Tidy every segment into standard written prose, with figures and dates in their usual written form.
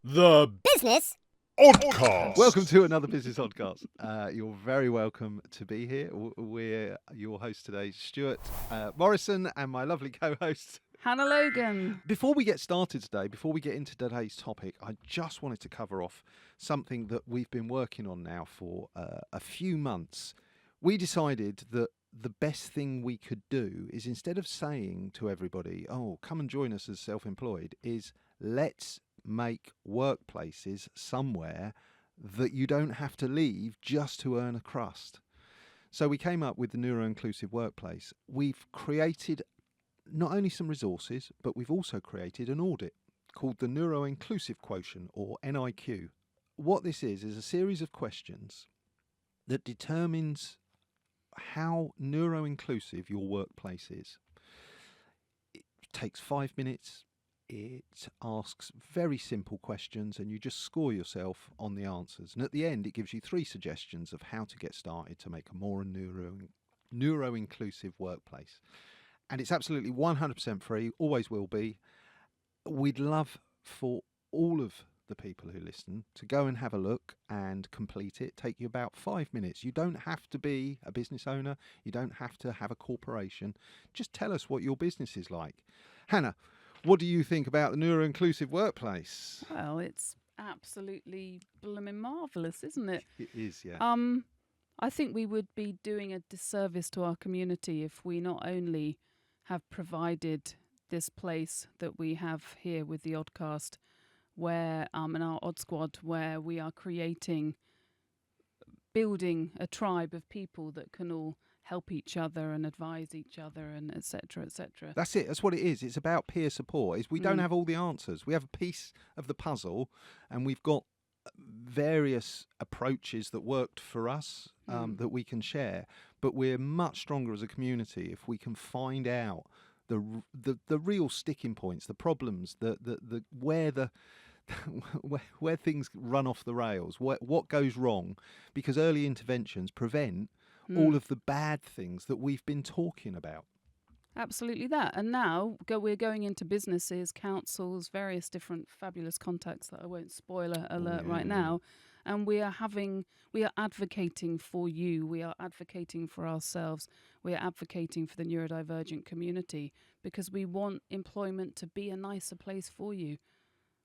The Business Oddcast. Welcome to another Business Oddcast. You're very welcome to be here. We're your hosts today, Stuart Morrison, and my lovely co-host, Hannah Logan. Before we get started today, before we get into today's topic, I just wanted to cover off something that we've been working on now for a few months. We decided that the best thing we could do is, instead of saying to everybody, oh, come and join us as self-employed, is let's make workplaces somewhere that you don't have to leave just to earn a crust. So we came up with the NeuroInclusive workplace. We've created not only some resources, but we've also created an audit called the NeuroInclusive Quotient, or NIQ. What this is a series of questions that determines how neuroinclusive your workplace is. It takes 5 minutes. It asks very simple questions, and you just score yourself on the answers. And at the end, it gives you 3 suggestions of how to get started to make a more neuro-inclusive workplace. And it's absolutely 100% free, always will be. We'd love for all of the people who listen to go and have a look and complete it. Take you about 5 minutes. You don't have to be a business owner. You don't have to have a corporation. Just tell us what your business is like. Hannah, what do you think about the neuro-inclusive workplace? Well, it's absolutely blooming marvellous, isn't it? It is, yeah. I think we would be doing a disservice to our community if we not only have provided this place that we have here with the Oddcast, where in our Odd Squad, where we are building a tribe of people that can all help each other and advise each other, and etc., etc. That's it. That's what it is. It's about peer support. We don't have all the answers. We have a piece of the puzzle, and we've got various approaches that worked for us that we can share. But we're much stronger as a community if we can find out the real sticking points, the problems, where things run off the rails, what goes wrong, because early interventions prevent all of the bad things that we've been talking about. Absolutely that. And now we're going into businesses, councils, various different fabulous contacts that I won't spoiler alert right now. And we are advocating for you. We are advocating for ourselves. We are advocating for the neurodivergent community, because we want employment to be a nicer place for you.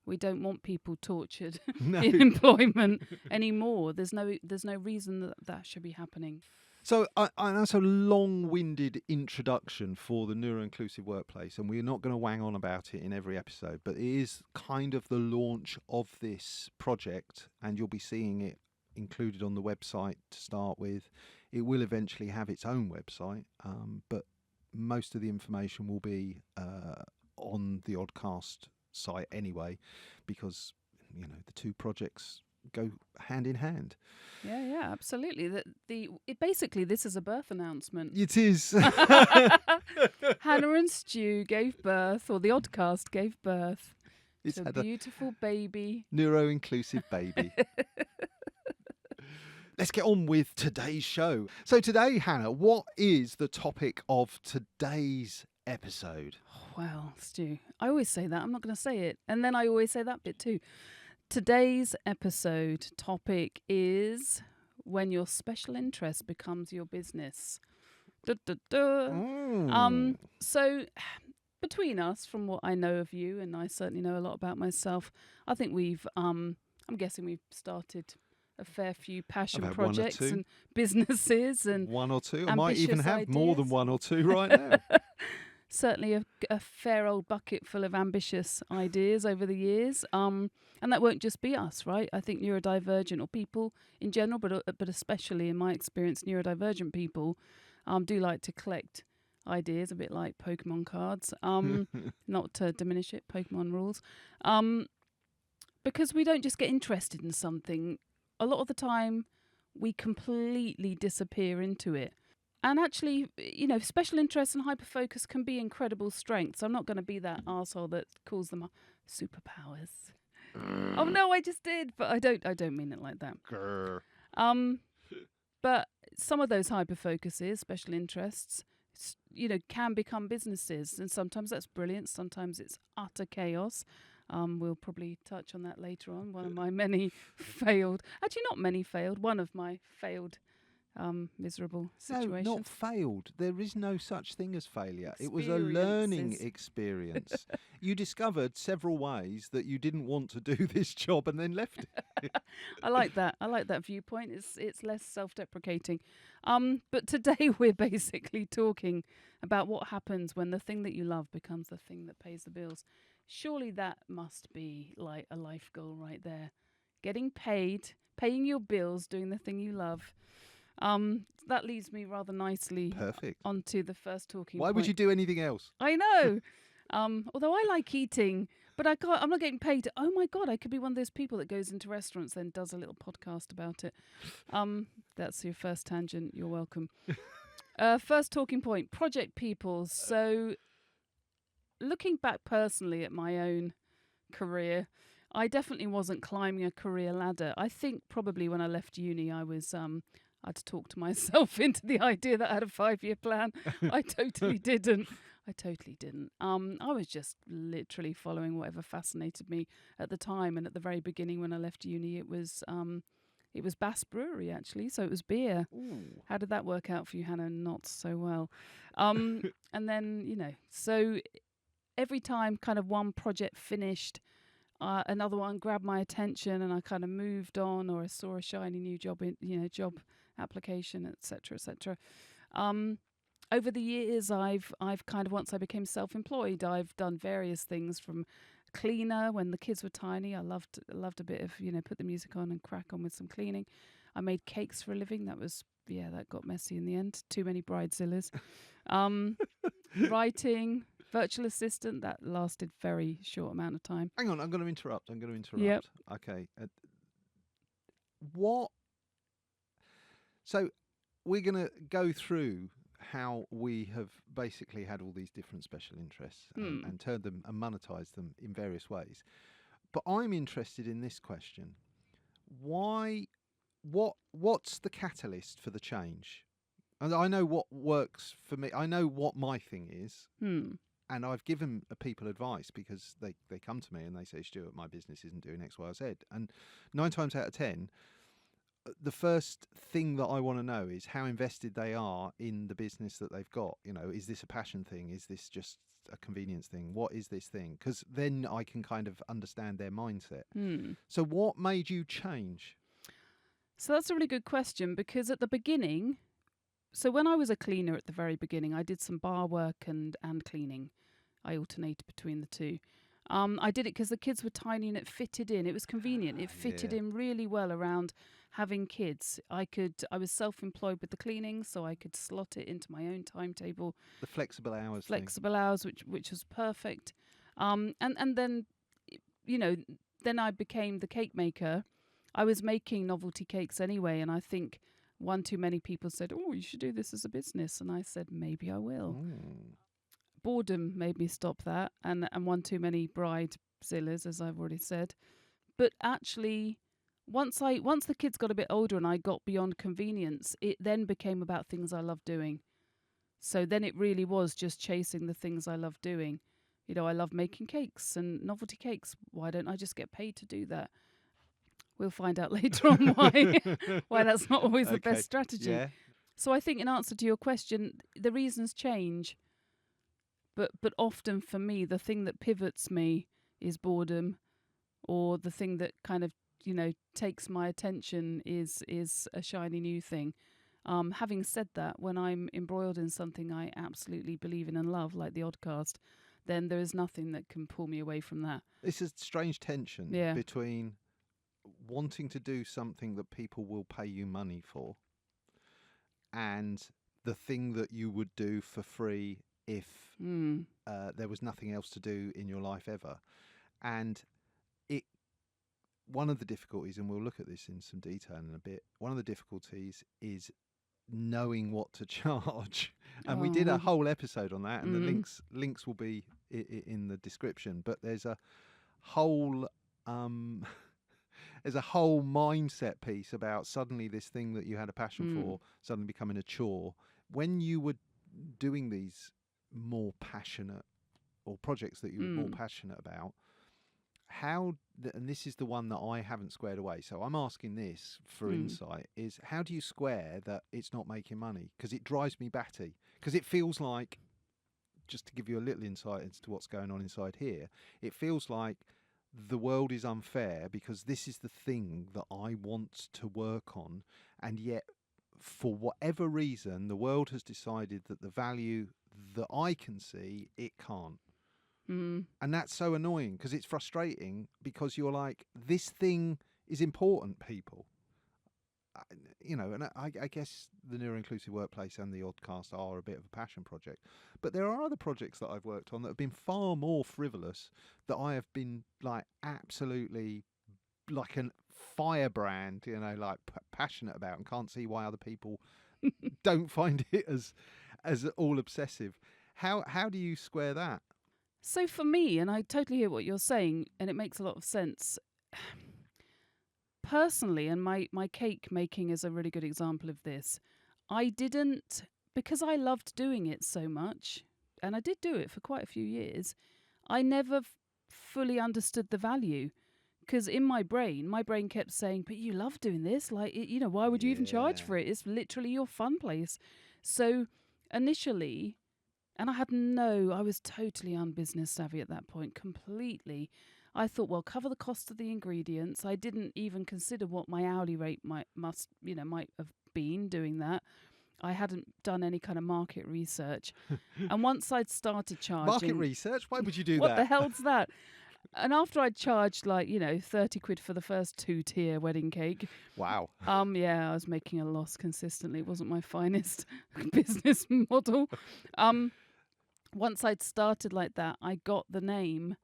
We don't want people tortured in employment anymore. There's no reason that should be happening. So that's a long-winded introduction for the neuro-inclusive workplace, and we're not going to wang on about it in every episode, but it is kind of the launch of this project, and you'll be seeing it included on the website to start with. It will eventually have its own website, but most of the information will be on the Oddcast site anyway, because the two projects go hand in hand. Yeah, absolutely. Basically, this is a birth announcement. It is. Hannah and Stu gave birth, or the Oddcast gave birth to a beautiful baby. Neuro-inclusive baby. Let's get on with today's show. So today, Hannah, what is the topic of today's episode? Well, Stu, I always say that. I'm not going to say it. And then I always say that bit too. Today's episode topic is when your special interest becomes your business. So between us, from what I know of you, and I certainly know a lot about myself, I think I'm guessing we've started a fair few passion projects and businesses and one or two. I might even have ideas. More than one or two right now. Certainly a fair old bucket full of ambitious ideas over the years. And that won't just be us, right? I think neurodivergent, or people in general, but especially in my experience, neurodivergent people do like to collect ideas, a bit like Pokemon cards. Not to diminish it, Pokemon rules. Because we don't just get interested in something. A lot of the time, we completely disappear into it. And actually, special interests and hyperfocus can be incredible strengths. I'm not going to be that arsehole that calls them superpowers. Oh no, I just did, but I don't mean it like that. But some of those hyperfocuses, special interests, can become businesses, and sometimes that's brilliant. Sometimes it's utter chaos. We'll probably touch on that later on. One of my many actually not many failed, one of my failed miserable situations. No, not failed. There is no such thing as failure. It was a learning experience. You discovered several ways that you didn't want to do this job and then left it. I like that. I like that viewpoint. It's less self-deprecating. But today we're basically talking about what happens when the thing that you love becomes the thing that pays the bills. Surely that must be like a life goal right there. Getting paid, paying your bills, doing the thing you love. That leads me rather nicely onto the first talking point. Why would you do anything else? I know. Although I like eating, but I'm not getting paid. Oh my God, I could be one of those people that goes into restaurants then does a little podcast about it. That's your first tangent. You're welcome. First talking point, project people. So looking back personally at my own career, I definitely wasn't climbing a career ladder. I think probably when I left uni, I was... I'd talk to myself into the idea that I had a 5-year plan. I totally didn't. I was just literally following whatever fascinated me at the time. And at the very beginning, when I left uni, it was Bass Brewery, actually. So it was beer. Ooh. How did that work out for you, Hannah? Not so well. And then, so every time kind of one project finished, another one grabbed my attention and I kind of moved on, or I saw a shiny new job job application, etc., etc. Over the years, I've kind of, once I became self-employed, I've done various things from cleaner when the kids were tiny. I loved a bit of, put the music on and crack on with some cleaning. I made cakes for a living. That got messy in the end. Too many bridezillas. Writing, virtual assistant, that lasted very short amount of time. Hang on, I'm going to interrupt. Yep. Okay. So we're going to go through how we have basically had all these different special interests and turned them and monetized them in various ways. But I'm interested in this question. What's the catalyst for the change? And I know what works for me. I know what my thing is. And I've given people advice because they come to me and they say, Stuart, my business isn't doing X, Y, or Z. And 9 times out of 10, the first thing that I want to know is how invested they are in the business that they've got. Is this a passion thing? Is this just a convenience thing? What is this thing? Because then I can kind of understand their mindset. So what made you change? So that's a really good question, because at the beginning, so when I was a cleaner at the very beginning, I did some bar work and cleaning. I alternated between the two. I did it because the kids were tiny and it fitted in. It was convenient. It fitted in really well around having kids. I was self-employed with the cleaning, so I could slot it into my own timetable. The flexible hours. Hours, which was perfect. And then, then I became the cake maker. I was making novelty cakes anyway, and I think one too many people said, "Oh, you should do this as a business," and I said, "Maybe I will." Boredom made me stop that, and one too many bridezillas, as I've already said. But actually, once the kids got a bit older and I got beyond convenience, it then became about things I love doing. So then it really was just chasing the things I love doing. I love making cakes and novelty cakes. Why don't I just get paid to do that? We'll find out later on why that's not always the best strategy. Yeah. So I think in answer to your question, the reasons change. But often for me, the thing that pivots me is boredom, or the thing that kind of, takes my attention is a shiny new thing. Having said that, when I'm embroiled in something I absolutely believe in and love, like the Oddcast, then there is nothing that can pull me away from that. It's a strange tension between wanting to do something that people will pay you money for and the thing that you would do for free if there was nothing else to do in your life ever. And one of the difficulties, and we'll look at this in some detail in a bit, one of the difficulties is knowing what to charge. And we did a whole episode on that, and the links will be in the description. But there's a whole mindset piece about suddenly this thing that you had a passion for suddenly becoming a chore. When you were doing these more passionate or projects that you were more passionate about, and this is the one that I haven't squared away. So I'm asking this for insight: is how do you square that it's not making money? Because it drives me batty. Because it feels like, just to give you a little insight as to what's going on inside here, it feels like the world is unfair because this is the thing that I want to work on, and yet for whatever reason the world has decided that the value that I can see, it can't. And that's so annoying because it's frustrating, because you're like, this thing is important, people. And I guess the NeuroInclusive Workplace and the Oddcast are a bit of a passion project. But there are other projects that I've worked on that have been far more frivolous, that I have been like absolutely like a firebrand, like passionate about, and can't see why other people don't find it as all obsessive. How do you square that? So for me, and I totally hear what you're saying, and it makes a lot of sense. Personally, and my cake making is a really good example of this, I didn't, because I loved doing it so much, and I did do it for quite a few years, I never fully understood the value. Because in my brain kept saying, but you love doing this, like, why would you even charge for it? It's literally your fun place. So initially, and I was totally unbusiness savvy at that point, completely. I thought, well, cover the cost of the ingredients. I didn't even consider what my hourly rate might have been doing that. I hadn't done any kind of market research. And once I'd started charging... Market research? Why would you do that? What the hell's that? And after I'd charged 30 quid for the first 2-tier wedding cake. Wow. Yeah, I was making a loss consistently. It wasn't my finest business model. Once I'd started like that, I got the name,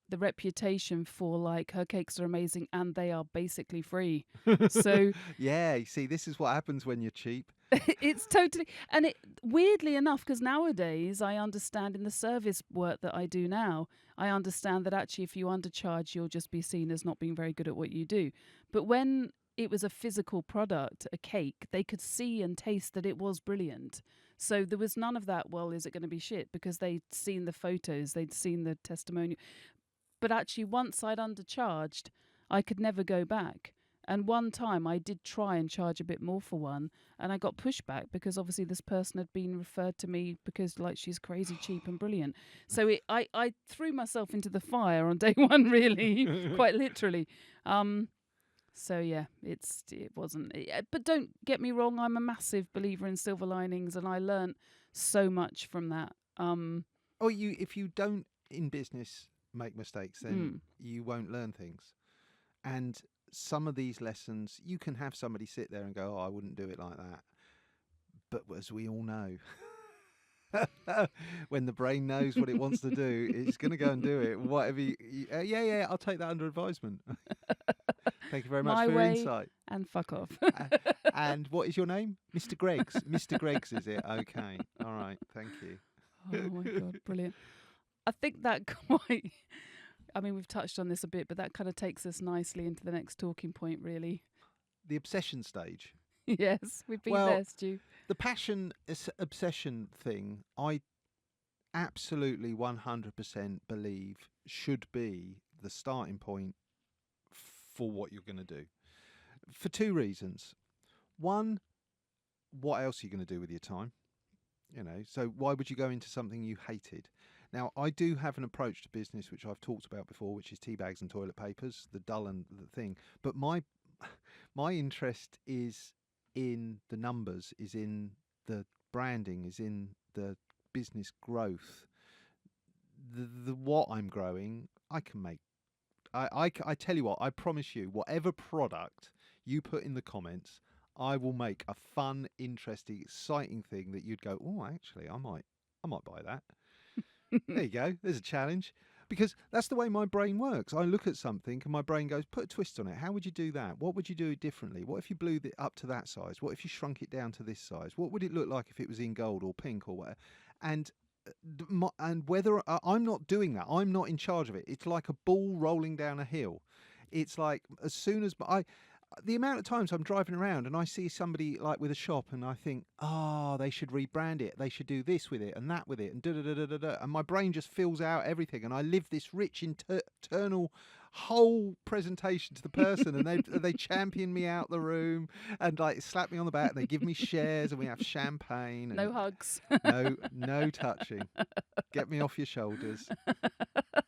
the reputation for like, her cakes are amazing and they are basically free. So yeah, you see, this is what happens when you're cheap. It's totally, and it weirdly enough, because nowadays I understand in the service work that I do now, I understand that actually if you undercharge, you'll just be seen as not being very good at what you do. But when it was a physical product, a cake, they could see and taste that it was brilliant. So there was none of that, well, is it going to be shit? Because they'd seen the photos, they'd seen the testimonial. But actually, once I'd undercharged, I could never go back. And one time I did try and charge a bit more for one, and I got pushback because obviously this person had been referred to me because like she's crazy cheap and brilliant. So I threw myself into the fire on day one, really, quite literally. So yeah, it wasn't. But don't get me wrong, I'm a massive believer in silver linings, and I learnt so much from that. If you don't in business make mistakes, then you won't learn things. And some of these lessons, you can have somebody sit there and go, I wouldn't do it like that. But as we all know, when the brain knows what it wants to do, it's going to go and do it. Whatever I'll take that under advisement. Thank you very much for your insight. And fuck off. And what is your name? Mr. Greggs. Mr. Greggs, is it? Okay. All right. Thank you. Oh my God, brilliant. I think that quite... I mean, we've touched on this a bit, but that kind of takes us nicely into the next talking point, really. The obsession stage. Yes, we've been there, Stu. The passion obsession thing, I absolutely 100% believe should be the starting point for what you're going to do. For two reasons. One, what else are you going to do with your time? So why would you go into something you hated? Now, I do have an approach to business, which I've talked about before, which is tea bags and toilet papers, the dull and the thing. But my interest is in the numbers, is in the branding, is in the business growth. The what I'm growing, I can make. I tell you what, I promise you, whatever product you put in the comments, I will make a fun, interesting, exciting thing that you'd go, oh, actually, I might buy that. There you go. There's a challenge. Because that's the way my brain works. I look at something and my brain goes, put a twist on it. How would you do that? What would you do differently? What if you blew it up to that size? What if you shrunk it down to this size? What would it look like if it was in gold or pink or whatever? And whether I'm not doing that, I'm not in charge of it. It's like a ball rolling down a hill. It's like as soon as the amount of times I'm driving around and I see somebody like with a shop and I think, oh, they should rebrand it. They should do this with it and that with it and da-da-da-da-da-da. And my brain just fills out everything. And I live this rich internal whole presentation to the person and they champion me out the room and like slap me on the back and they give me shares and we have champagne. And No hugs. no touching. Get me off your shoulders.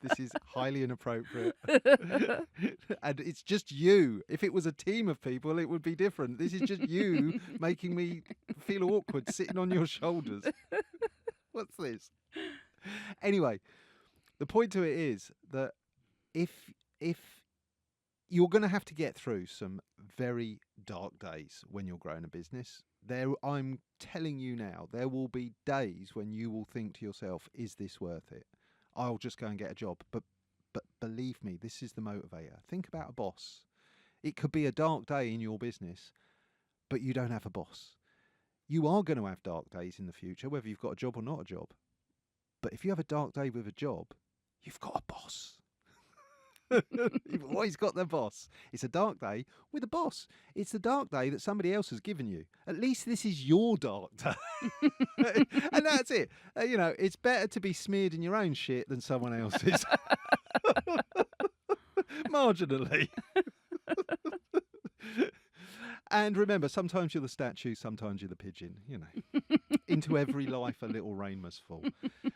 This is highly inappropriate. And it's just you. If it was a team of people, it would be different. This is just you making me feel awkward sitting on your shoulders. What's this? Anyway, the point to it is that if you're going to have to get through some very dark days when you're growing a business, I'm telling you now, there will be days when you will think to yourself, is this worth it? I'll just go and get a job. But believe me, this is the motivator. Think about a boss. It could be a dark day in your business, but you don't have a boss. You are going to have dark days in the future, whether you've got a job or not a job. But if you have a dark day with a job, you've got a boss. You've always got the boss. It's a dark day with a boss. It's the dark day that somebody else has given you. At least this is your dark day. And that's it. It's better to be smeared in your own shit than someone else's. Marginally. And remember, sometimes you're the statue, sometimes you're the pigeon. Into every life a little rain must fall.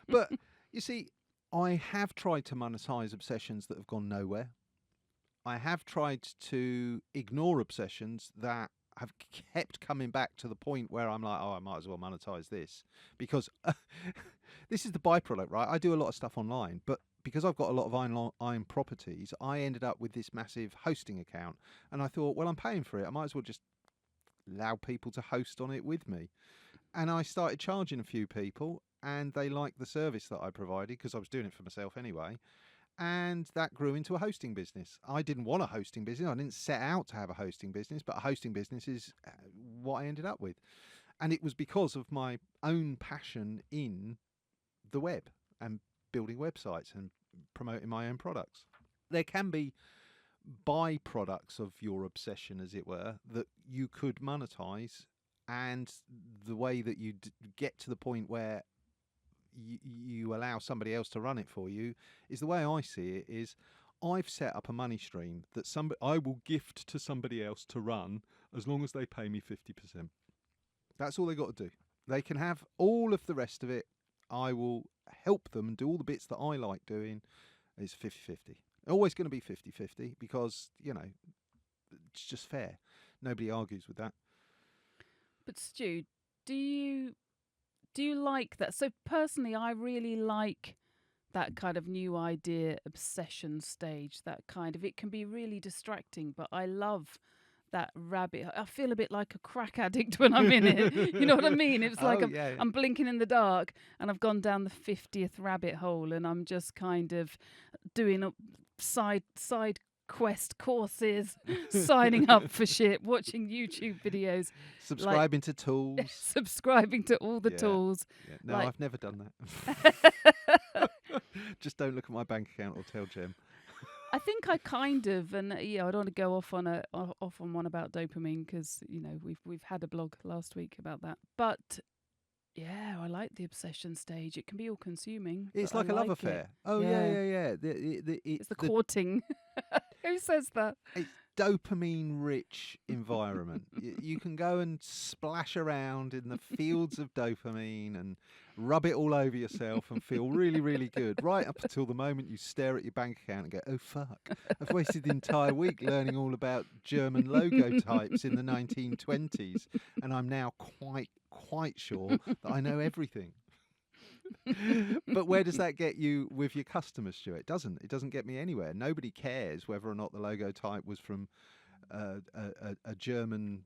But you see, I have tried to monetize obsessions that have gone nowhere. I have tried to ignore obsessions that have kept coming back to the point where I'm like, oh, I might as well monetize this. Because this is the byproduct, right? I do a lot of stuff online, but because I've got a lot of online properties, I ended up with this massive hosting account. And I thought, well, I'm paying for it. I might as well just allow people to host on it with me. And I started charging a few people, and they liked the service that I provided because I was doing it for myself anyway. And that grew into a hosting business. I didn't want a hosting business. I didn't set out to have a hosting business, but a hosting business is what I ended up with. And it was because of my own passion in the web and building websites and promoting my own products. There can be byproducts of your obsession, as it were, that you could monetize. And the way that you get to the point where you allow somebody else to run it for you is the way I see it is I've set up a money stream that I will gift to somebody else to run as long as they pay me 50%. That's all they got to do. They can have all of the rest of it. I will help them do all the bits that I like doing. It's 50-50. Always going to be 50-50 because, it's just fair. Nobody argues with that. But Stu, do you like that? So personally, I really like that kind of new idea obsession stage. That kind of, it can be really distracting, but I love that rabbit. I feel a bit like a crack addict when I'm in it. You know what I mean? It's like I'm blinking in the dark and I've gone down the 50th rabbit hole and I'm just kind of doing a side quest courses, signing up for shit, watching YouTube videos, subscribing to tools, subscribing to all the tools. Yeah. No, I've never done that. Just don't look at my bank account or tell Jem. I think I kind of, and I don't want to go off on one about dopamine because we've had a blog last week about that, but. Yeah, I like the obsession stage. It can be all consuming. It's like a love affair. Oh, yeah. It's the courting. Who says that? It's dopamine-rich environment. You can go and splash around in the fields of dopamine and rub it all over yourself and feel really, really good, right up until the moment you stare at your bank account and go, oh, fuck, I've wasted the entire week learning all about German logo types in the 1920s, and I'm now quite sure that I know everything. But where does that get you with your customers, Stuart? It doesn't get me anywhere. Nobody cares whether or not the logo type was from a German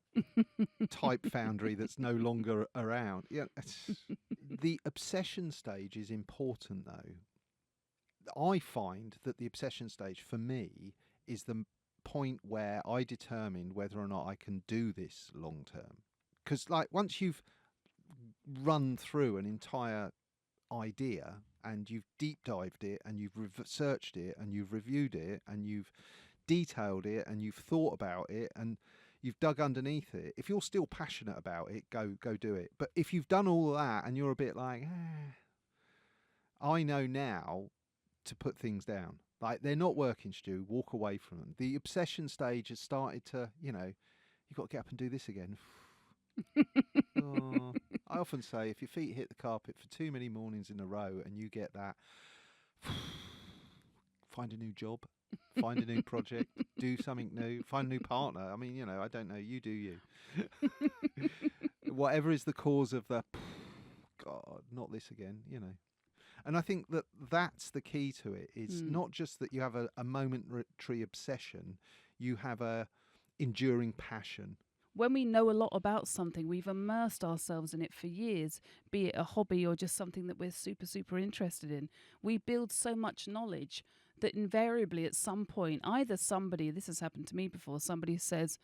type foundry that's no longer around. The obsession stage is important, though. I find that the obsession stage for me is the point where I determine whether or not I can do this long term. Because once you've run through an entire idea and you've deep dived it and you've researched it and you've reviewed it and you've detailed it and you've thought about it and you've dug underneath it, if you're still passionate about it, go do it. But if you've done all that and you're a bit like, I know now to put things down. Like, they're not working, Stu. Walk away from them. The obsession stage has started to, you've got to get up and do this again. Oh, I often say, if your feet hit the carpet for too many mornings in a row and you get that, find a new job, find a new project, do something new, find a new partner. I mean, I don't know, you do you. Whatever is the cause of the, God, not this again, And I think that's the key to it. It's not just that you have a momentary obsession, you have a enduring passion. When we know a lot about something, we've immersed ourselves in it for years, be it a hobby or just something that we're super, super interested in. We build so much knowledge that invariably at some point, either somebody, this has happened to me before, somebody says,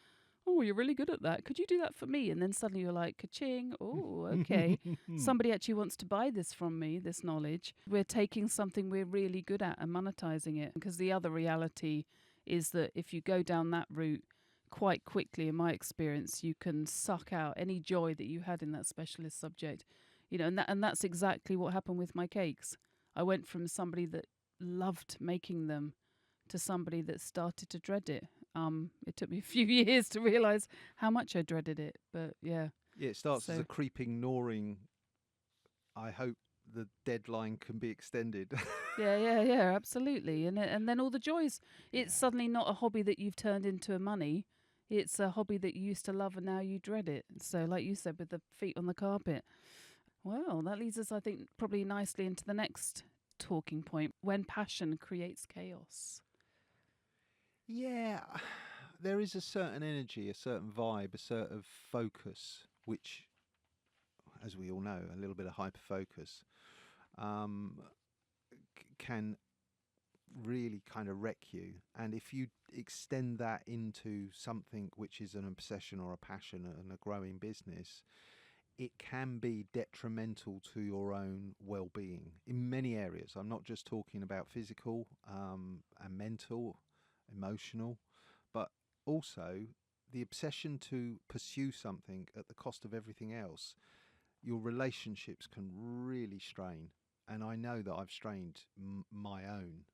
oh, you're really good at that. Could you do that for me? And then suddenly you're like, ka-ching. Oh, okay. Somebody actually wants to buy this from me, this knowledge. We're taking something we're really good at and monetizing it. Because the other reality is that if you go down that route, quite quickly, in my experience, you can suck out any joy that you had in that specialist subject. And that's exactly what happened with my cakes. I went from somebody that loved making them to somebody that started to dread it. It took me a few years to realise how much I dreaded it, but yeah. Yeah, it starts as a creeping gnawing. I hope the deadline can be extended. Yeah, absolutely. And then all the joys. It's suddenly not a hobby that you've turned into money. It's a hobby that you used to love and now you dread it. So like you said, with the feet on the carpet. Well, that leads us, I think, probably nicely into the next talking point, when passion creates chaos. Yeah, there is a certain energy, a certain vibe, a certain focus, which, as we all know, a little bit of hyperfocus, can really kind of wreck you. And if you extend that into something which is an obsession or a passion and a growing business, it can be detrimental to your own well-being in many areas. I'm not just talking about physical and mental, emotional, but also the obsession to pursue something at the cost of everything else. Your relationships can really strain, and I know that I've strained my own,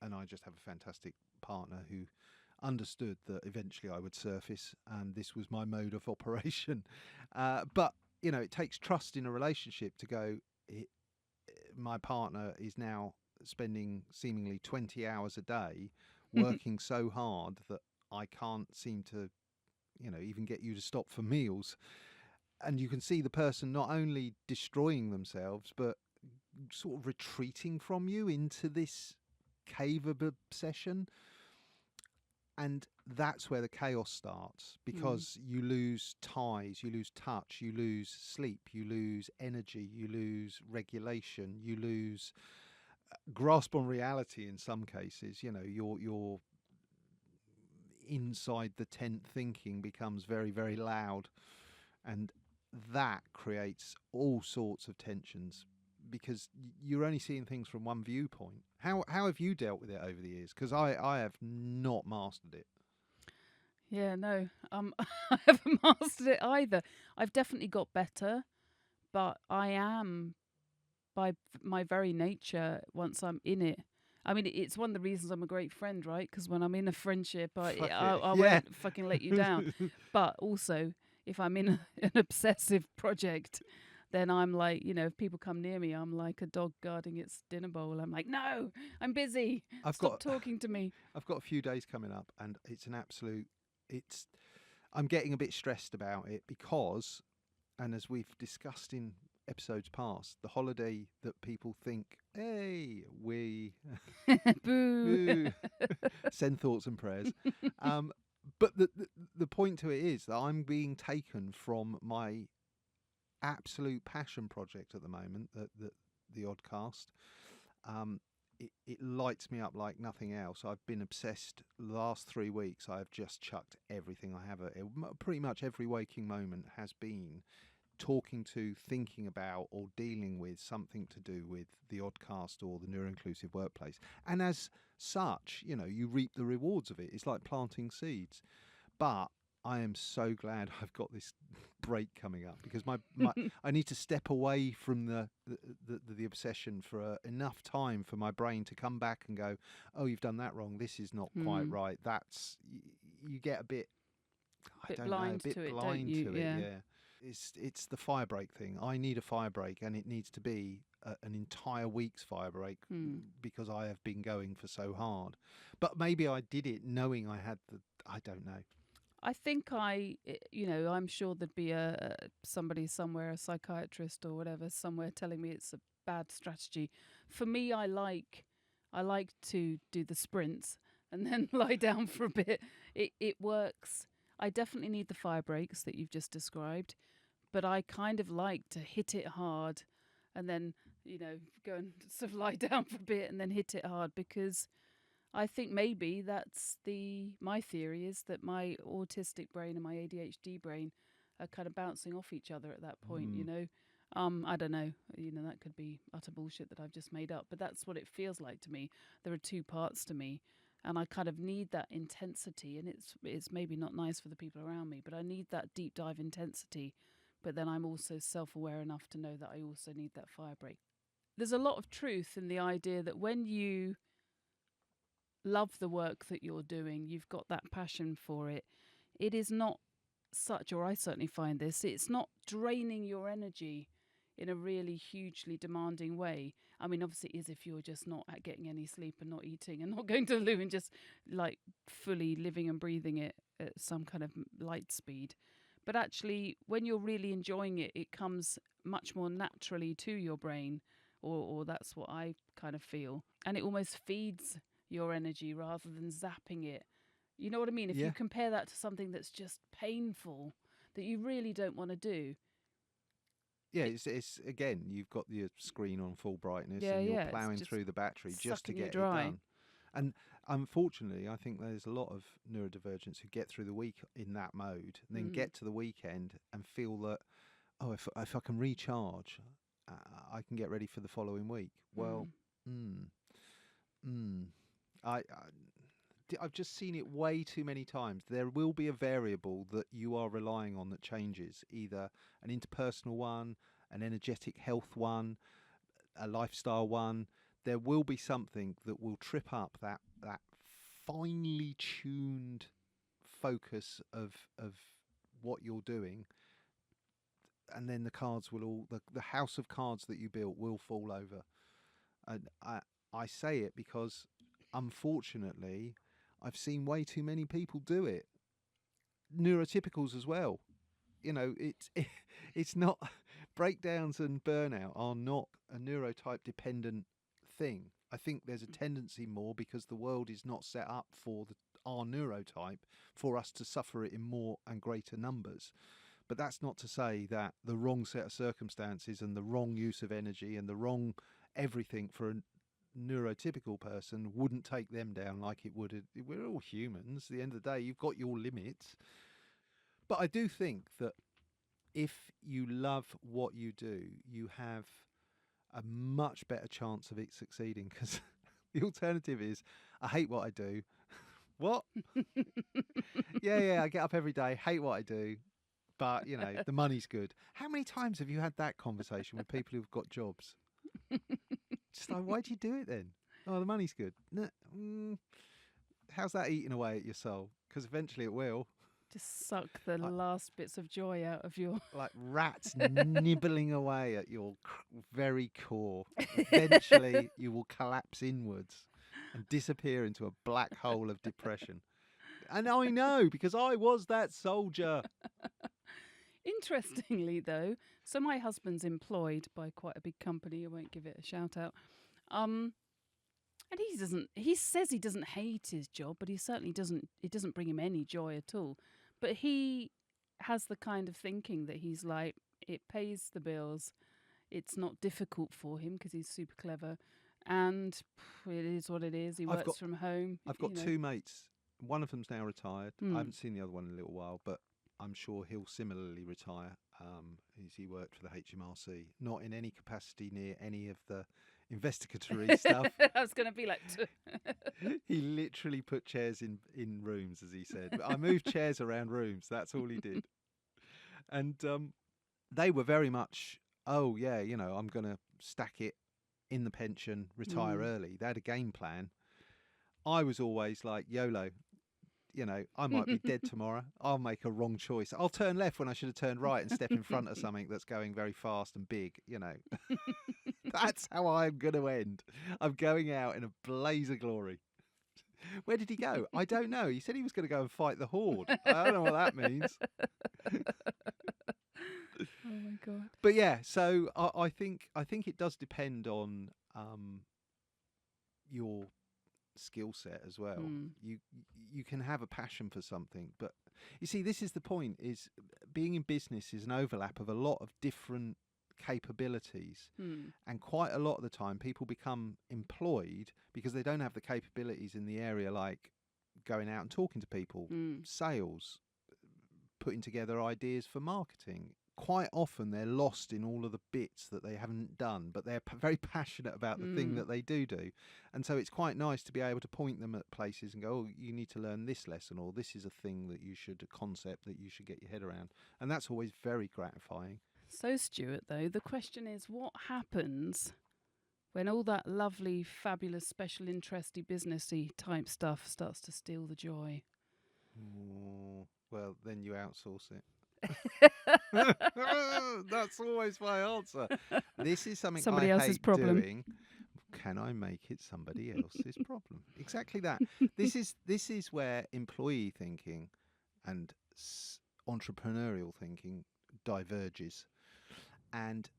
and I just have a fantastic partner who understood that eventually I would surface, and this was my mode of operation. But it takes trust in a relationship to go, my partner is now spending seemingly 20 hours a day working so hard that I can't seem to even get you to stop for meals. And you can see the person not only destroying themselves but sort of retreating from you into this cave of obsession. And that's where the chaos starts, because you lose ties, you lose touch, you lose sleep, you lose energy, you lose regulation, you lose grasp on reality in some cases. Your inside the tent thinking becomes very, very loud, and that creates all sorts of tensions because you're only seeing things from one viewpoint. How have you dealt with it over the years? Because I have not mastered it. Yeah, no, I haven't mastered it either. I've definitely got better, but I am, by my very nature, once I'm in it. I mean, it's one of the reasons I'm a great friend, right? Because when I'm in a friendship, I won't fucking let you down. But also, if I'm in an obsessive project, then I'm like, if people come near me, I'm like a dog guarding its dinner bowl. I'm like, no, I'm busy. Stop talking to me. I've got a few days coming up, and it's an absolute. I'm getting a bit stressed about it because, and as we've discussed in episodes past, the holiday that people think, hey, we Boo. send thoughts and prayers. But the point to it is that I'm being taken from my absolute passion project at the moment, the Oddcast. It lights me up like nothing else. I've been obsessed the last 3 weeks. I've just chucked everything I have. Pretty much every waking moment has been talking to, thinking about, or dealing with something to do with the Oddcast or the NeuroInclusive Workplace. And as such, you reap the rewards of it. It's like planting seeds. But I am so glad I've got this break coming up, because my I need to step away from the obsession for enough time for my brain to come back and go, oh, you've done that wrong. This is not quite right. That's you get a bit. I don't know, a bit blind to it. Yeah. It's the firebreak thing. I need a firebreak, and it needs to be an entire week's firebreak because I have been going for so hard. But maybe I did it knowing I had I don't know. I think I'm sure there'd be somebody somewhere, a psychiatrist or whatever, somewhere telling me it's a bad strategy. For me, I like to do the sprints and then lie down for a bit. It works. I definitely need the fire breaks that you've just described, but I kind of like to hit it hard and then, go and sort of lie down for a bit and then hit it hard, because I think maybe that's my theory is that my autistic brain and my ADHD brain are kind of bouncing off each other at that point, I don't know, that could be utter bullshit that I've just made up, but that's what it feels like to me. There are two parts to me, and I kind of need that intensity, and it's maybe not nice for the people around me, but I need that deep dive intensity. But then I'm also self-aware enough to know that I also need that fire break. There's a lot of truth in the idea that when you love the work that you're doing, you've got that passion for it, it is not such, or I certainly find this, it's not draining your energy in a really hugely demanding way. I mean, obviously it is if you're just not getting any sleep and not eating and not going to the loo and just like fully living and breathing it at some kind of light speed. But actually, when you're really enjoying it, it comes much more naturally to your brain, or that's what I kind of feel. And it almost feeds your energy rather than zapping it. You know what I mean? If you compare that to something that's just painful, that you really don't want to do. Yeah, it's again, you've got your screen on full brightness and you're ploughing through the battery just to get it done. And unfortunately, I think there's a lot of neurodivergents who get through the week in that mode and then get to the weekend and feel that, oh, if I can recharge, I can get ready for the following week. Well, I've just seen it way too many times. There will be a variable that you are relying on that changes, either an interpersonal one, an energetic health one, a lifestyle one. There will be something that will trip up that finely tuned focus of what you're doing, and then the cards will all the house of cards that you built will fall over. And I say it because unfortunately I've seen way too many people do it. Neurotypicals as well. It's not, breakdowns and burnout are not a neurotype dependent thing. I think there's a tendency more because the world is not set up for our neurotype for us to suffer it in more and greater numbers. But that's not to say that the wrong set of circumstances and the wrong use of energy and the wrong everything for a neurotypical person wouldn't take them down like it would. We're all humans. At the end of the day, you've got your limits. But I do think that if you love what you do, you have a much better chance of it succeeding, because the alternative is, I hate what I do. What? I get up every day, hate what I do, but, the money's good. How many times have you had that conversation with people who've got jobs? Just like, why do you do it then? Oh, the money's good. How's that eating away at your soul? Because eventually it will. Just suck the last bits of joy out of your... Like rats nibbling away at your very core. Eventually you will collapse inwards and disappear into a black hole of depression. And I know, because I was that soldier. Interestingly, though, so my husband's employed by quite a big company. I won't give it a shout out. And he says he doesn't hate his job, but he certainly doesn't, it doesn't bring him any joy at all. But he has the kind of thinking that he's like, it pays the bills. It's not difficult for him because he's super clever. And it is what it is. He works from home. I've got two mates. One of them's now retired. I haven't seen the other one in a little while, but I'm sure he'll similarly retire. He worked for the HMRC, not in any capacity near any of the investigatory stuff. I was going to be like, He literally put chairs in rooms, as he said. I moved chairs around rooms. That's all he did. And they were very much, oh, yeah, I'm going to stack it in the pension, retire early. They had a game plan. I was always like, YOLO. I might be dead tomorrow. I'll make a wrong choice. I'll turn left when I should have turned right and step in front of something that's going very fast and big, That's how I'm going to end. I'm going out in a blaze of glory. Where did he go? I don't know. He said he was going to go and fight the Horde. I don't know what that means. oh my God. But yeah, so I think it does depend on your skill set as well. You can have a passion for something, but you see, this is the point, is being in business is an overlap of a lot of different capabilities, and quite a lot of the time people become employed because they don't have the capabilities in the area, like going out and talking to people, sales, putting together ideas for marketing. Quite often they're lost in all of the bits that they haven't done, but they're very passionate about the thing that they do. And so it's quite nice to be able to point them at places and go, oh, you need to learn this lesson, or this is a thing that you should, a concept that you should get your head around. And that's always very gratifying. So, Stuart, though, the question is, what happens when all that lovely, fabulous, special interesty, businessy type stuff starts to steal the joy? Well, then you outsource it. That's always my answer. This is something Somebody I else's hate problem. doing. Can I make it somebody else's problem? Exactly that. This is where employee thinking and entrepreneurial thinking diverges. And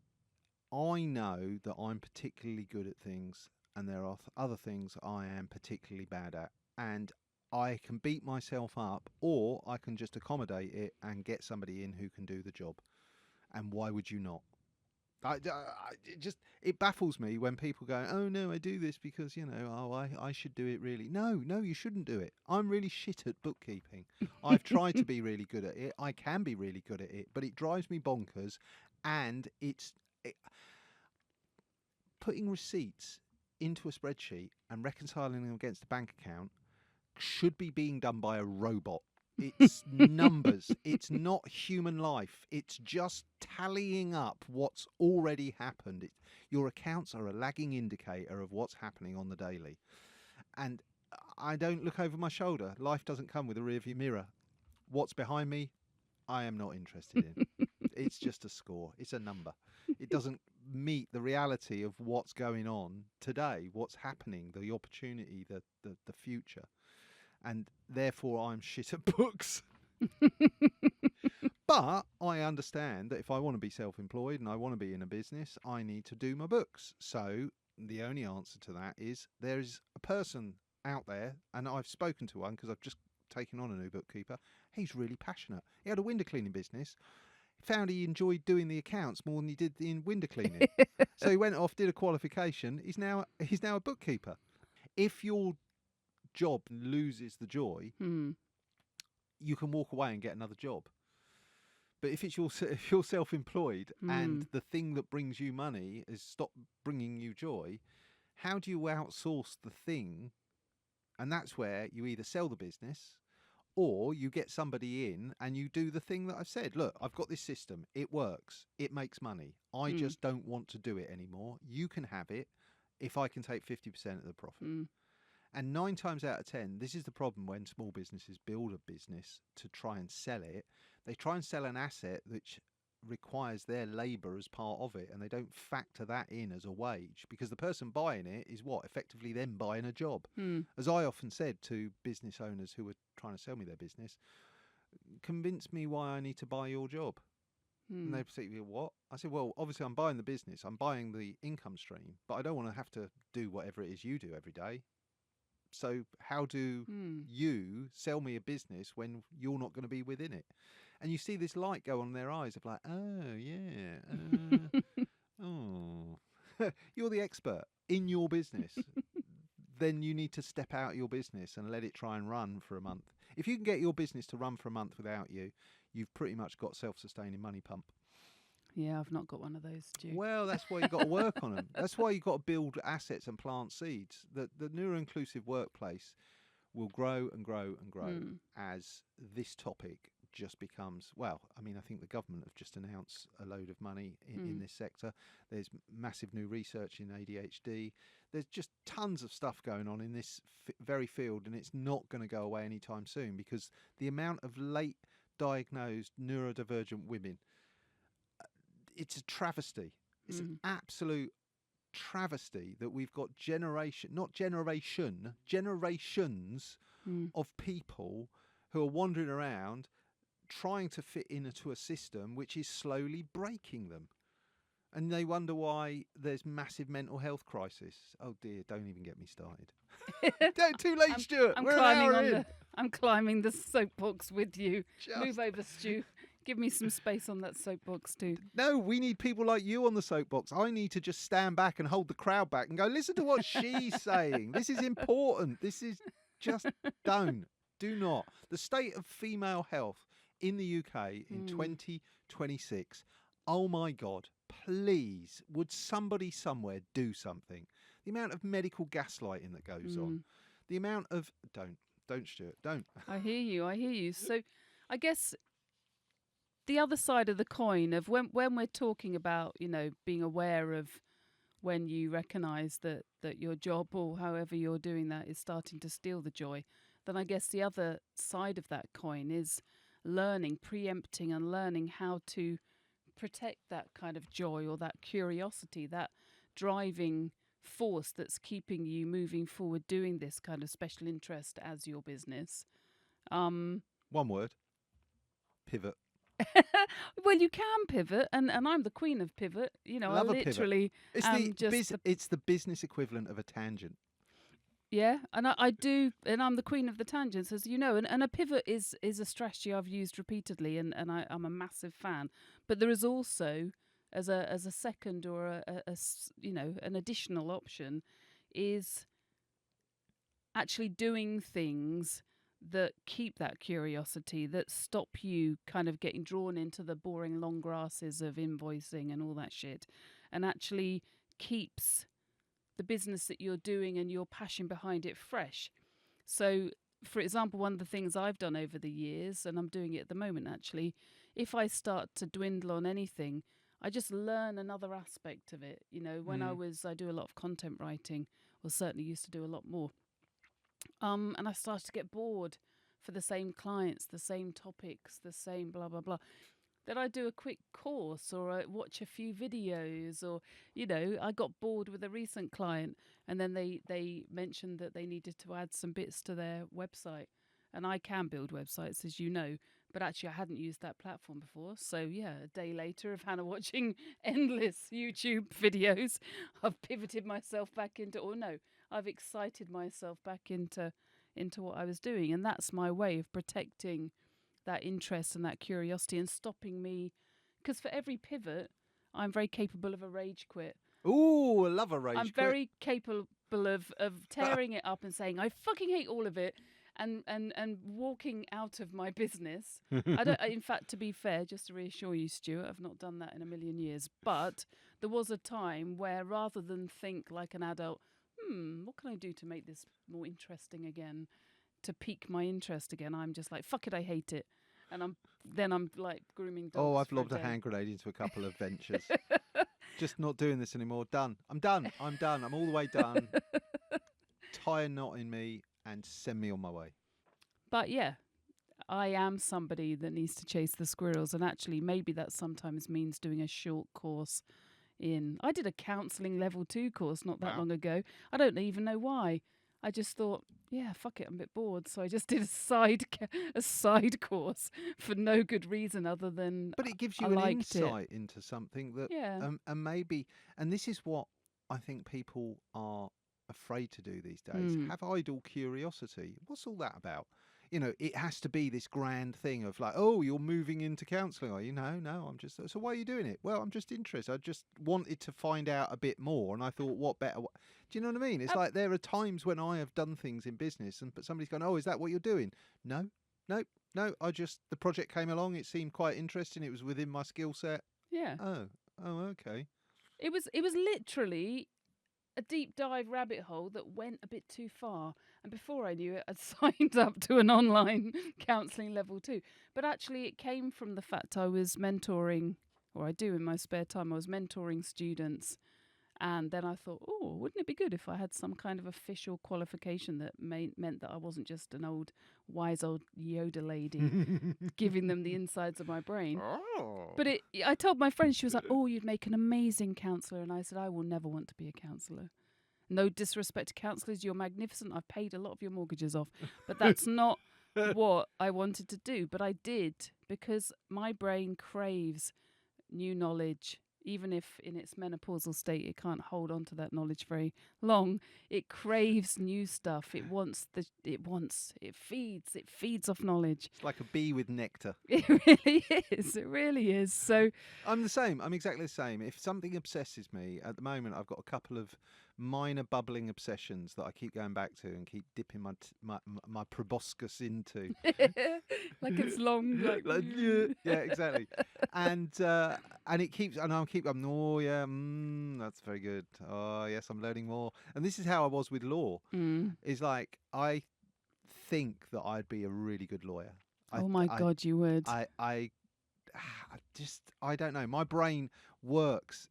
I know that I'm particularly good at things, and there are other things I am particularly bad at. And I can beat myself up, or I can just accommodate it and get somebody in who can do the job. And why would you not? It baffles me when people go, oh no, I do this because, I should do it really. No, you shouldn't do it. I'm really shit at bookkeeping. I've tried to be really good at it. I can be really good at it, but it drives me bonkers. And putting receipts into a spreadsheet and reconciling them against a bank account should be being done by a robot. It's numbers. It's not human life. It's just tallying up what's already happened. Your accounts are a lagging indicator of what's happening on the daily. And I don't look over my shoulder. Life doesn't come with a rearview mirror. What's behind me, I am not interested in. It's just a score. It's a number. It doesn't meet the reality of what's going on today, what's happening, the opportunity, the future. And therefore I'm shit at books. But I understand that if I want to be self-employed and I want to be in a business, I need to do my books. So the only answer to that is there is a person out there, and I've spoken to one because I've just taken on a new bookkeeper. He's really passionate. He had a window cleaning business. Found he enjoyed doing the accounts more than he did the window cleaning. So he went off, did a qualification. He's now a bookkeeper. If your job loses the joy, you can walk away and get another job. But if you're self-employed and the thing that brings you money is stopped bringing you joy, how do you outsource the thing? And that's where you either sell the business or you get somebody in and you do the thing that I've said. Look, I've got this system. It works. It makes money. I just don't want to do it anymore. You can have it if I can take 50% of the profit. And 9 times out of 10, this is the problem when small businesses build a business to try and sell it. They try and sell an asset which requires their labour as part of it, and they don't factor that in as a wage, because the person buying it is effectively them buying a job. As I often said to business owners who were trying to sell me their business, convince me why I need to buy your job. And they say, what? I said, well, obviously I'm buying the business, I'm buying the income stream, but I don't want to have to do whatever it is you do every day. So how do you sell me a business when you're not going to be within it? And you see this light go on their eyes of like, oh, yeah. Oh, you're the expert in your business. then you need to step out of your business and let it try and run for a month. If you can get your business to run for a month without you, you've pretty much got self-sustaining money pump. Yeah, I've not got one of those, Stu. Well, that's why you've got to work on them. That's why you've got to build assets and plant seeds. The neuro-inclusive workplace will grow and grow and grow as this topic just becomes, well, I mean, I think the government have just announced a load of money in this sector. There's massive new research in ADHD. There's just tons of stuff going on in this very field, and it's not going to go away anytime soon, because the amount of late diagnosed neurodivergent women, it's a travesty. It's an absolute travesty that we've got generations of people who are wandering around trying to fit into a system which is slowly breaking them. And they wonder why there's massive mental health crisis. Oh dear, don't even get me started. Too late, Stuart. I'm climbing the soapbox with you. Move over, Stu. Give me some space on that soapbox too. No, we need people like you on the soapbox. I need to just stand back and hold the crowd back and go, listen to what she's saying. This is important. This is just do not. The state of female health in the UK in 2026. Oh my God, please, would somebody somewhere do something? The amount of medical gaslighting that goes on. The amount of... Don't, Stuart, don't. I hear you. So I guess the other side of the coin of when we're talking about, being aware of when you recognise that your job or however you're doing that is starting to steal the joy, then I guess the other side of that coin is preempting and learning how to protect that kind of joy or that curiosity, that driving force that's keeping you moving forward, doing this kind of special interest as your business. One word: pivot. Well, you can pivot, and I'm the queen of pivot. Love I literally it's the business equivalent of a tangent. Yeah, and I do, and I'm the queen of the tangents, as you know. And a pivot is a strategy I've used repeatedly, and I'm a massive fan. But there is also, as a second or an additional option, is actually doing things that keep that curiosity, that stop you kind of getting drawn into the boring long grasses of invoicing and all that shit, and actually keeps the business that you're doing and your passion behind it fresh. So, for example, one of the things I've done over the years, and I'm doing it at the moment actually, if I start to dwindle on anything, I just learn another aspect of it. When I do a lot of content writing, or certainly used to do a lot more. And I started to get bored for the same clients, the same topics, the same blah, blah, blah. Then I do a quick course or I watch a few videos, or, I got bored with a recent client and then they mentioned that they needed to add some bits to their website. And I can build websites, as you know, but actually I hadn't used that platform before. So, yeah, a day later of Hannah watching endless YouTube videos, I've pivoted myself back into, I've excited myself back into what I was doing. And that's my way of protecting that interest and that curiosity and stopping me. Because for every pivot, I'm very capable of a rage quit. Ooh, I love a rage quit. I'm very capable of tearing it up and saying, I fucking hate all of it. And walking out of my business. In fact, to be fair, just to reassure you, Stuart, I've not done that in a million years. But there was a time where rather than think like an adult, what can I do to make this more interesting again, to pique my interest again, I'm just like, fuck it, I hate it. And I'm like grooming dogs. Oh, I've lobbed a hand grenade into a couple of ventures. Just not doing this anymore. Done. I'm done. I'm all the way done. Tie a knot in me and send me on my way. But yeah, I am somebody that needs to chase the squirrels, and actually maybe that sometimes means doing a short course I did a counselling level 2 course not that long ago. I don't even know why. I just thought, yeah, fuck it, I'm a bit bored, so I just did a side course for no good reason other than But it gives you an insight into something that and maybe, and this is what I think people are afraid to do these days, have idle curiosity. What's all that about? you know, it has to be this grand thing of like, oh, you're moving into counselling, are you? No, I'm just. So why are you doing it? Well, I'm just interested. I just wanted to find out a bit more, and I thought, what better? Do you know what I mean? It's like there are times when I have done things in business, but somebody's gone, oh, is that what you're doing? No. The project came along. It seemed quite interesting. It was within my skill set. Yeah. Oh, okay. It was literally a deep dive rabbit hole that went a bit too far. And before I knew it, I'd signed up to an online counselling level 2. But actually, it came from the fact I was mentoring, or I do in my spare time, I was mentoring students. And then I thought, oh, wouldn't it be good if I had some kind of official qualification that meant that I wasn't just an wise old Yoda lady giving them the insides of my brain. Oh. But I told my friend, she was like, oh, you'd make an amazing counsellor. And I said, I will never want to be a counsellor. No disrespect to counsellors, you're magnificent. I've paid a lot of your mortgages off. But that's not what I wanted to do. But I did, because my brain craves new knowledge. Even if in its menopausal state it can't hold on to that knowledge very long, it craves new stuff. It feeds off knowledge. It's like a bee with nectar. It really is. So I'm the same. I'm exactly the same. If something obsesses me, at the moment I've got a couple of minor bubbling obsessions that I keep going back to and keep dipping my proboscis into. like it's long. Yeah, exactly. And it keeps, and I'll keep going, oh yeah, that's very good. Oh yes, I'm learning more. And this is how I was with law. Is like, I think that I'd be a really good lawyer. Oh my God, you would. I don't know. My brain works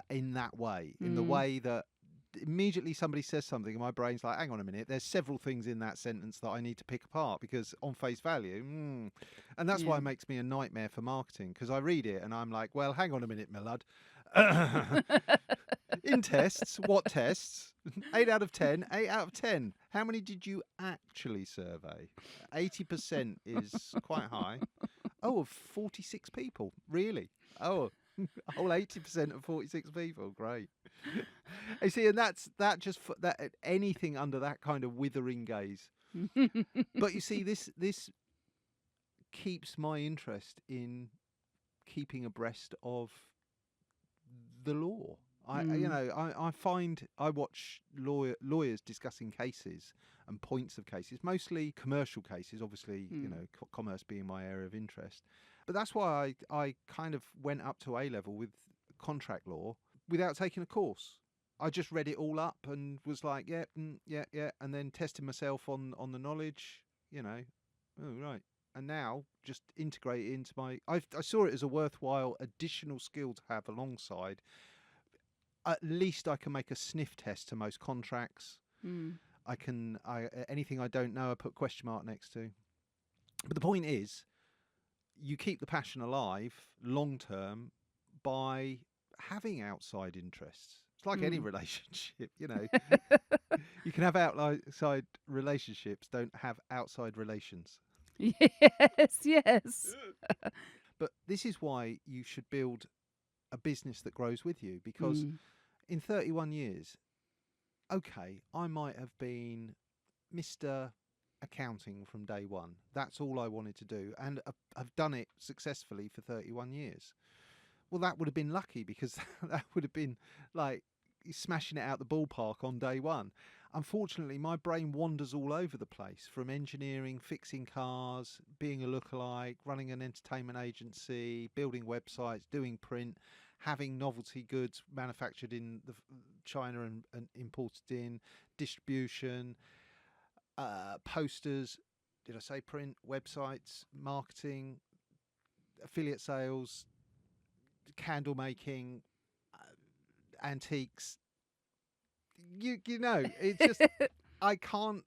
in that way, in the way that immediately somebody says something and my brain's like, hang on a minute, there's several things in that sentence that I need to pick apart, because on face value, and that's why it makes me a nightmare for marketing, because I read it and I'm like, well, hang on a minute, my lad. In tests, what tests? 8 out of 10, 8 out of 10. How many did you actually survey? 80% is quite high. Oh, of 46 people, really? Oh, a whole 80% of 46 people, great. You see, and that anything under that kind of withering gaze. But you see, this keeps my interest in keeping abreast of the law. I find I watch lawyers discussing cases and points of cases, mostly commercial cases, obviously, commerce being my area of interest. But that's why I kind of went up to A level with contract law without taking a course. I just read it all up and was like, yeah, and then tested myself on the knowledge, oh, right. And now just integrate it into I saw it as a worthwhile additional skill to have alongside. At least I can make a sniff test to most contracts. Anything I don't know, I put question mark next to. But the point is, you keep the passion alive long term by having outside interests. It's like any relationship, You can have outside relationships, don't have outside relations. Yes. But this is why you should build a business that grows with you, because in 31 years, okay, I might have been Mr. Accounting from day one. That's all I wanted to do, and I've done it successfully for 31 years. Well, that would have been lucky, because that would have been like smashing it out the ballpark on day one. Unfortunately, my brain wanders all over the place, from engineering, fixing cars, being a lookalike, running an entertainment agency, building websites, doing print, having novelty goods manufactured in China and imported in, distribution, posters, did I say print, websites, marketing, affiliate sales, candle making, antiques. It's just I can't.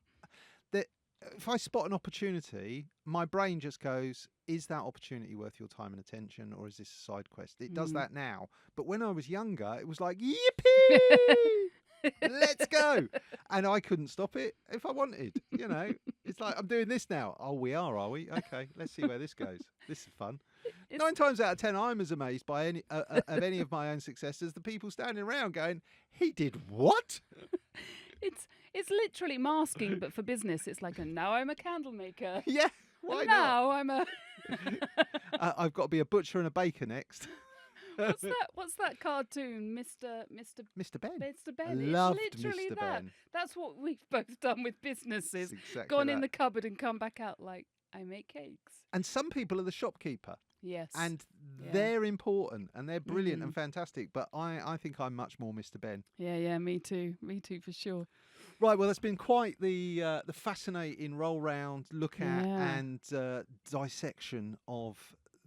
If I spot an opportunity, my brain just goes, is that opportunity worth your time and attention, or is this a side quest? It does that now. But when I was younger, it was like, yippee! Let's go. And I couldn't stop it if I wanted. It's like, I'm doing this now. Oh, we are we? Okay, let's see where this goes. This is fun. 9 times out of 10, I'm as amazed by any of my own success as the people standing around going, he did what? It's literally masking, but for business, it's like, and now I'm a candle maker. Yeah, why And not? now I'm a. I've got to be a butcher and a baker next. What's that cartoon, Mr. Mr. Ben. Mr. Ben? I loved It's literally Mr. that. Ben. That's what we've both done with businesses. It's exactly Gone in that. the cupboard and come back out like, I make cakes. And some people are the shopkeeper. Yes. And Yeah. they're important and they're brilliant and fantastic. But I think I'm much more Mr. Ben. Yeah, me too. Me too, for sure. Right, well, that's been quite the fascinating roll round, look at and dissection of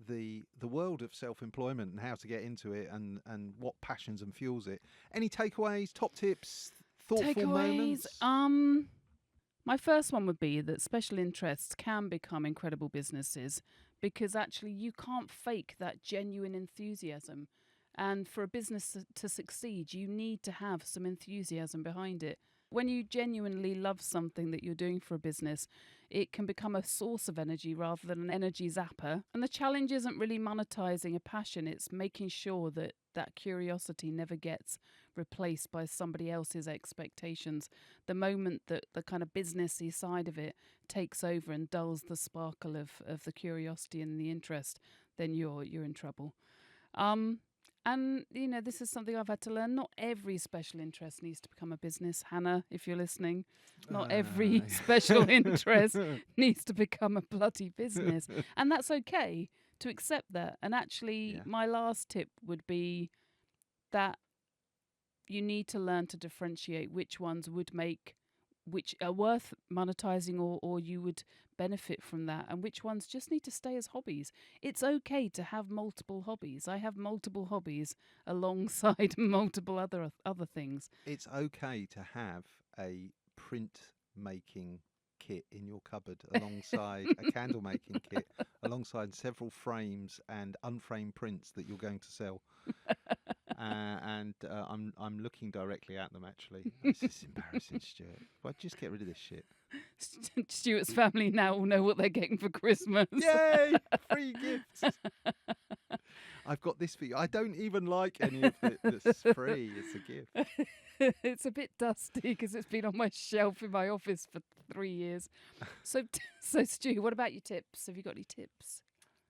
the world of self-employment and how to get into it and what passions and fuels it. Any takeaways, top tips, thoughtful moments? My first one would be that special interests can become incredible businesses because actually you can't fake that genuine enthusiasm. And for a business to succeed, you need to have some enthusiasm behind it. When you genuinely love something that you're doing for a business, it can become a source of energy rather than an energy zapper. And the challenge isn't really monetizing a passion, it's making sure that that curiosity never gets replaced by somebody else's expectations. The moment that the kind of businessy side of it takes over and dulls the sparkle of the curiosity and the interest, then you're in trouble. And, you know, this is something I've had to learn. Not every special interest needs to become a business. Hannah, if you're listening, not every special interest needs to become a bloody business. And that's okay to accept that. And actually, my last tip would be that you need to learn to differentiate which ones which are worth monetizing or you would benefit from that, and which ones just need to stay as hobbies. It's okay to have multiple hobbies. I have multiple hobbies alongside multiple other things. It's okay to have a print making kit in your cupboard alongside a candle making kit alongside several frames and unframed prints that you're going to sell. I'm looking directly at them, actually. This is embarrassing, Stuart. Well, just get rid of this shit. Stuart's family now will know what they're getting for Christmas. Yay! Free gifts. I've got this for you. I don't even like any of it that's free. It's a gift. It's a bit dusty because it's been on my shelf in my office for 3 years. So Stu, what about your tips? Have you got any tips?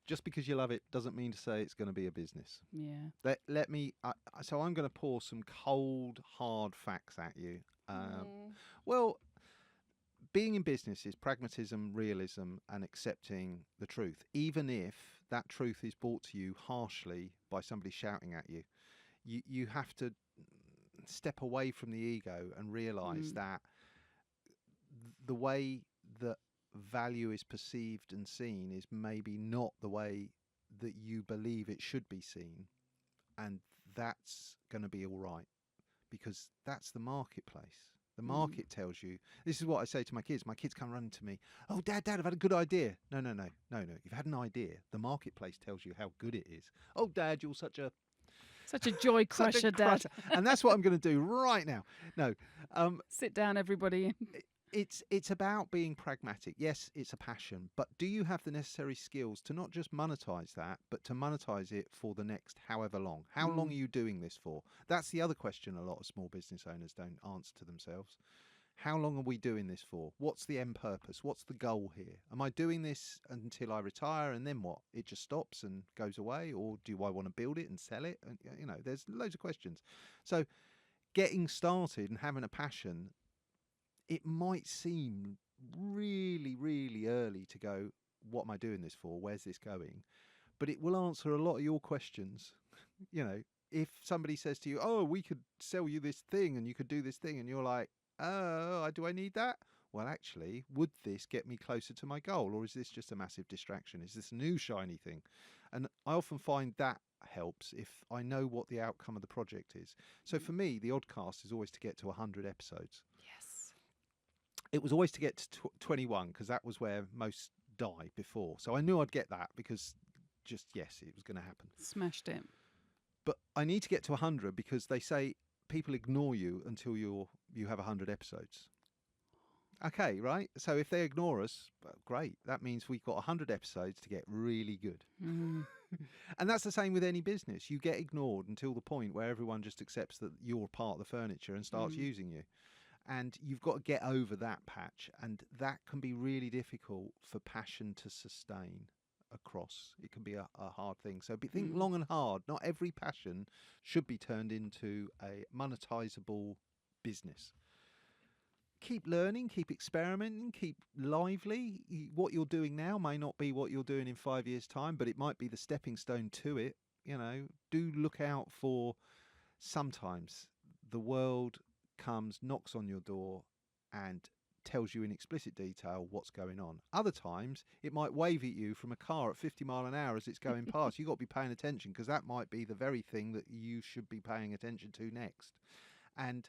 Just because you love it doesn't mean to say it's going to be a business. Yeah. Let me. So I'm going to pour some cold, hard facts at you. Well, being in business is pragmatism, realism, and accepting the truth, even if that truth is brought to you harshly by somebody shouting at you. You have to step away from the ego and realise that the way that value is perceived and seen is maybe not the way that you believe it should be seen, and that's going to be all right because that's the marketplace. The market tells you. This is what I say to my kids. My kids come running to me, oh Dad, I've had a good idea. No, you've had an idea. The marketplace tells you how good it is. Oh Dad, you're such a joy crusher, Dad. And that's what I'm going to do right now. No, sit down, everybody. It's about being pragmatic. Yes, it's a passion, but do you have the necessary skills to not just monetize that, but to monetize it for the next however long? How long are you doing this for? That's the other question a lot of small business owners don't answer to themselves. How long are we doing this for? What's the end purpose? What's the goal here? Am I doing this until I retire and then what? It just stops and goes away? Or do I want to build it and sell it? And, you know, there's loads of questions. So getting started and having a passion, it might seem really, really early to go, what am I doing this for? Where's this going? But it will answer a lot of your questions. You know, if somebody says to you, oh, we could sell you this thing and you could do this thing, and you're like, oh, do I need that? Well, actually, would this get me closer to my goal? Or is this just a massive distraction? Is this a new shiny thing? And I often find that helps if I know what the outcome of the project is. So for me, the Oddcast is always to get to 100 episodes. Yes. It was always to get to 21 because that was where most die before. So I knew I'd get that because just, yes, it was going to happen. Smashed it. But I need to get to 100 because they say people ignore you until you have 100 episodes. Okay, right? So if they ignore us, well, great. That means we've got 100 episodes to get really good. And that's the same with any business. You get ignored until the point where everyone just accepts that you're part of the furniture and starts using you. And you've got to get over that patch, and that can be really difficult for passion to sustain across. It can be a hard thing. So think long and hard. Not every passion should be turned into a monetizable business. Keep learning, keep experimenting, keep lively. What you're doing now may not be what you're doing in 5 years' time, but it might be the stepping stone to it. You know, do look out for, sometimes the world comes, knocks on your door and tells you in explicit detail what's going on. Other times it might wave at you from a car at 50 mile an hour as it's going past. You've got to be paying attention, because that might be the very thing that you should be paying attention to next. And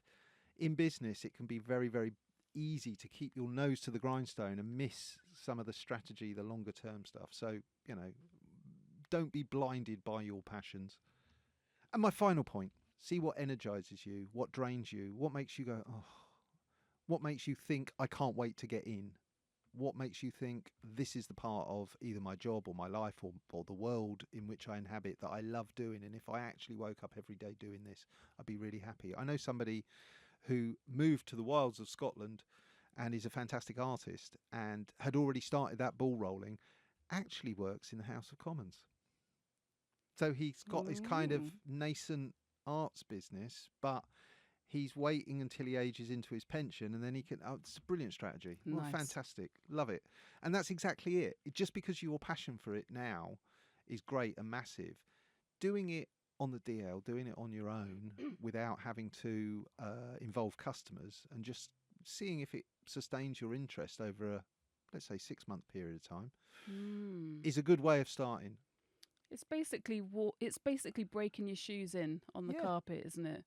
in business, it can be very, very easy to keep your nose to the grindstone and miss some of the strategy, the longer term stuff. So, you know, don't be blinded by your passions. And my final point, see what energizes you, what drains you, what makes you go, oh, what makes you think, I can't wait to get in? What makes you think this is the part of either my job or my life or the world in which I inhabit that I love doing? And if I actually woke up every day doing this, I'd be really happy. I know somebody who moved to the wilds of Scotland and is a fantastic artist and had already started that ball rolling, actually works in the House of Commons. So he's got his kind of nascent arts business, but he's waiting until he ages into his pension, and then he can. Oh, it's a brilliant strategy. Nice. Well, fantastic, love it. And that's exactly it. Just because your passion for it now is great and massive, doing it on the DL, doing it on your own without having to involve customers, and just seeing if it sustains your interest over a, let's say, 6-month period of time, is a good way of starting. It's basically breaking your shoes in on the carpet, isn't it?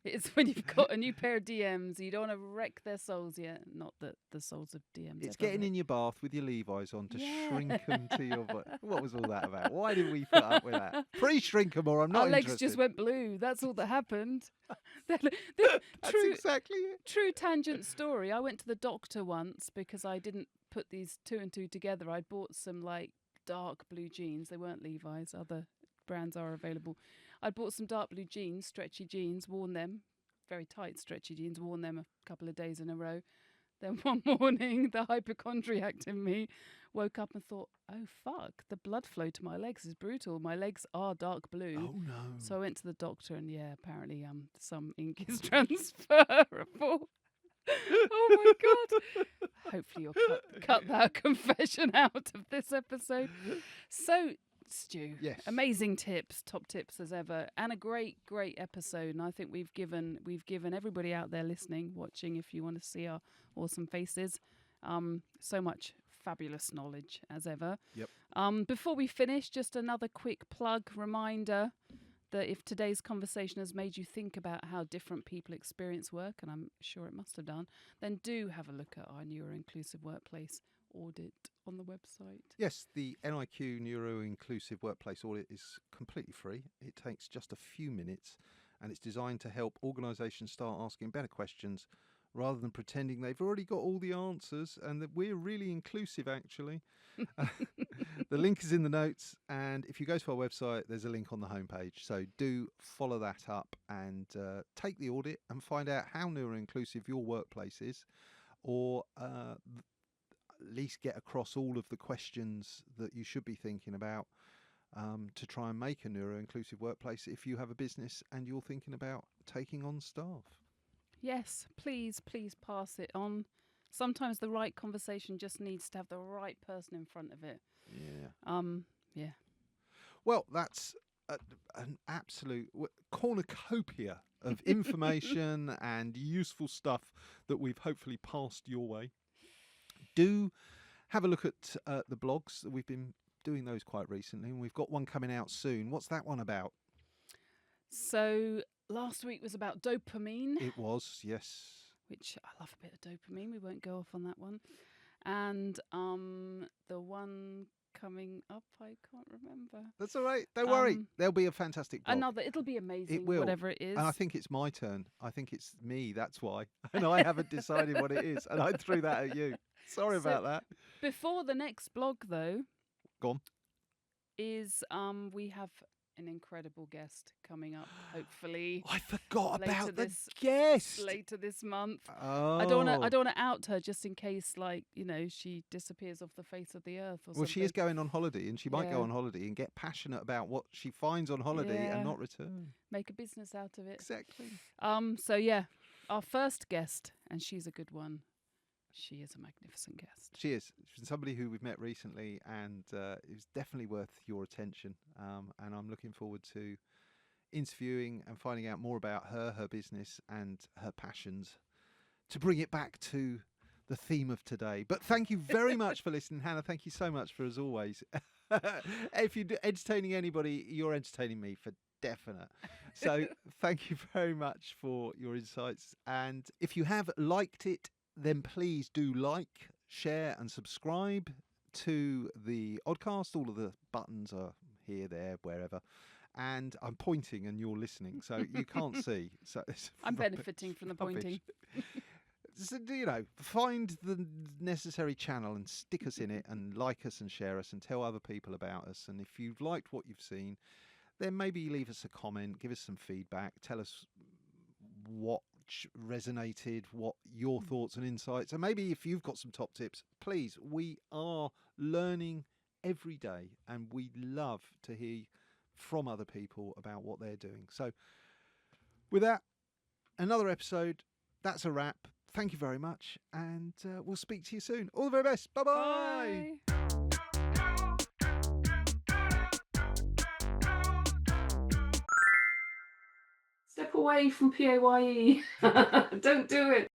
It's when you've got a new pair of DMs, you don't want to wreck their soles yet. Not that the soles of DMs. It's getting in your bath with your Levi's on to shrink them to your body. What was all that about? Why did we put up with that? Pre-shrink them, or I'm not interested. Our legs just went blue. That's all that happened. That's exactly it. True tangent story. I went to the doctor once because I didn't put these 2 and 2 together. I'd bought some like dark blue jeans. They weren't Levi's. Other brands are available. I'd bought some dark blue jeans, stretchy jeans, worn them, very tight stretchy jeans, worn them a couple of days in a row. Then one morning, the hypochondriac in me woke up and thought, oh, fuck, the blood flow to my legs is brutal. My legs are dark blue. Oh, no. So I went to the doctor and, apparently some ink is transferable. Oh, my God. Hopefully you'll cut that confession out of this episode. So, Stu, yes, amazing tips, top tips as ever, and a great episode. And I think we've given everybody out there listening, watching, if you want to see our awesome faces, so much fabulous knowledge as ever. Yep. Before we finish, just another quick plug reminder that if today's conversation has made you think about how different people experience work, and I'm sure it must have done, then do have a look at our NeuroInclusive Workplace Audit on the website. Yes, the NIQ NeuroInclusive Workplace Audit is completely free. It takes just a few minutes, and it's designed to help organisations start asking better questions rather than pretending they've already got all the answers and that we're really inclusive, actually. The link is in the notes, and if you go to our website, there's a link on the homepage. So do follow that up and take the audit and find out how NeuroInclusive your workplace is, or at least get across all of the questions that you should be thinking about to try and make a neuro-inclusive workplace if you have a business and you're thinking about taking on staff. Yes, please pass it on. Sometimes the right conversation just needs to have the right person in front of it. Yeah. Well, that's an absolute cornucopia of information and useful stuff that we've hopefully passed your way. Do have a look at the blogs. We've been doing those quite recently, and we've got one coming out soon. What's that one about? So last week was about dopamine. It was, yes. Which I love a bit of dopamine. We won't go off on that one. And the one coming up, I can't remember. That's all right. Don't worry. There'll be a fantastic blog. It'll be amazing, it will. Whatever it is. And I think it's my turn. I think it's me, that's why. And I haven't decided what it is. And I threw that at you. Sorry about that. Before the next blog, though. Go on. Is we have an incredible guest coming up, hopefully. I forgot later about the this- guest. Later this month. Oh. I don't want to out her just in case, like, she disappears off the face of the earth or something. Well, she is going on holiday, and she might go Yeah. on holiday and get passionate about what she finds on holiday Yeah. and not return. Make a business out of it. Exactly. So yeah, our first guest, and she's a good one. She is a magnificent guest. She is. She's somebody who we've met recently, and it's definitely worth your attention. And I'm looking forward to interviewing and finding out more about her business, and her passions to bring it back to the theme of today. But thank you very much for listening, Hannah. Thank you so much for, as always. If you're entertaining anybody, you're entertaining me for definite. So thank you very much for your insights. And if you have liked it, then please do like, share and subscribe to the Oddcast. All of the buttons are here, there, wherever. And I'm pointing and you're listening, so you can't see. So it's I'm rubbish, benefiting from the rubbish. pointing. So, find the necessary channel and stick us in it, and like us and share us and tell other people about us. And if you've liked what you've seen, then maybe leave us a comment, give us some feedback, tell us what resonated, what your thoughts and insights, and maybe if you've got some top tips, please. We are learning every day, and we love to hear from other people about what they're doing. So with that, another episode. That's a wrap. Thank you very much, and we'll speak to you soon. All the very best. Bye-bye. Bye. Step away from PAYE. Don't do it.